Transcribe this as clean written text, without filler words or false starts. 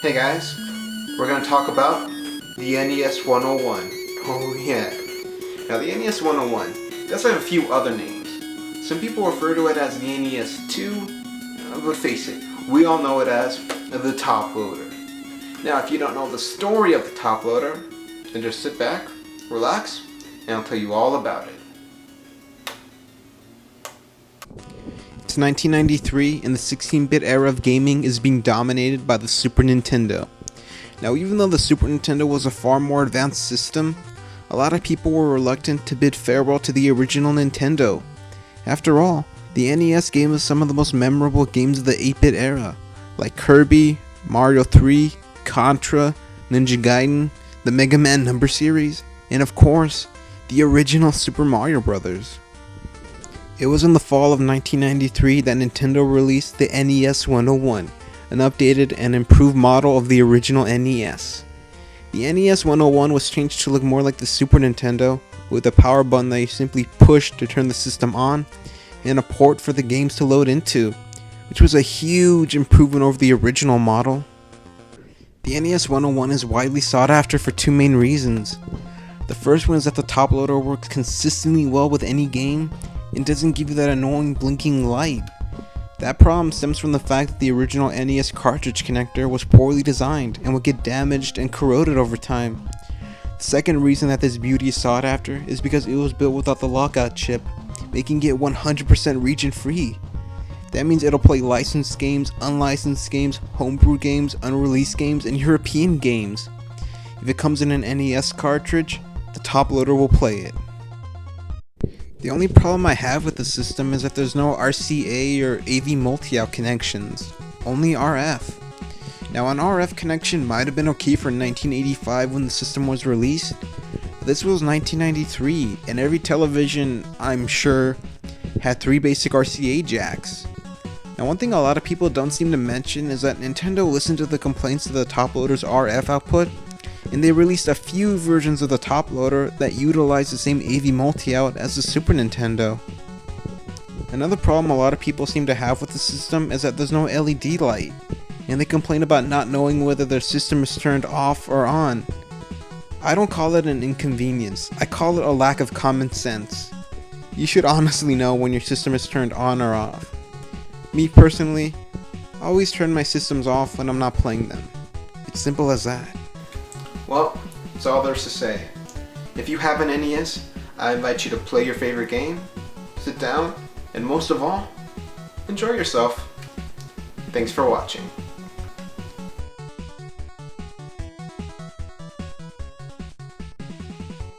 Hey guys, we're going to talk about the NES 101. Oh yeah. Now the NES 101 does have a few other names. Some people refer to it as the NES 2, but face it, we all know it as the Top Loader. Now if you don't know the story of the Top Loader, then just sit back, relax, and I'll tell you all about it. It's 1993 and the 16-bit era of gaming is being dominated by the Super Nintendo. Now even though the Super Nintendo was a far more advanced system, a lot of people were reluctant to bid farewell to the original Nintendo. After all, the NES gave us some of the most memorable games of the 8-bit era, like Kirby, Mario 3, Contra, Ninja Gaiden, the Mega Man number series, and of course, the original Super Mario Bros. It was in the fall of 1993 that Nintendo released the NES 101, an updated and improved model of the original NES. The NES 101 was changed to look more like the Super Nintendo, with a power button that you simply push to turn the system on, and a port for the games to load into, which was a huge improvement over the original model. The NES 101 is widely sought after for two main reasons. The first one is that the top loader works consistently well with any game, and doesn't give you that annoying blinking light. That problem stems from the fact that the original NES cartridge connector was poorly designed and would get damaged and corroded over time. The second reason that this beauty is sought after is because it was built without the lockout chip, making it 100% region free. That means it'll play licensed games, unlicensed games, homebrew games, unreleased games, and European games. If it comes in an NES cartridge, the top loader will play it. The only problem I have with the system is that there's no RCA or AV multi-out connections, only RF. Now an RF connection might have been okay for 1985 when the system was released, but this was 1993 and every television, I'm sure, had 3 basic RCA jacks. Now one thing a lot of people don't seem to mention is that Nintendo listened to the complaints of the top loader's RF output, and they released a few versions of the top loader that utilize the same AV multi-out as the Super Nintendo. Another problem a lot of people seem to have with the system is that there's no LED light, and they complain about not knowing whether their system is turned off or on. I don't call it an inconvenience, I call it a lack of common sense. You should honestly know when your system is turned on or off. Me personally, I always turn my systems off when I'm not playing them. It's simple as that. Well, that's all there's to say. If you have an NES, I invite you to play your favorite game, sit down, and most of all, enjoy yourself. Thanks for watching.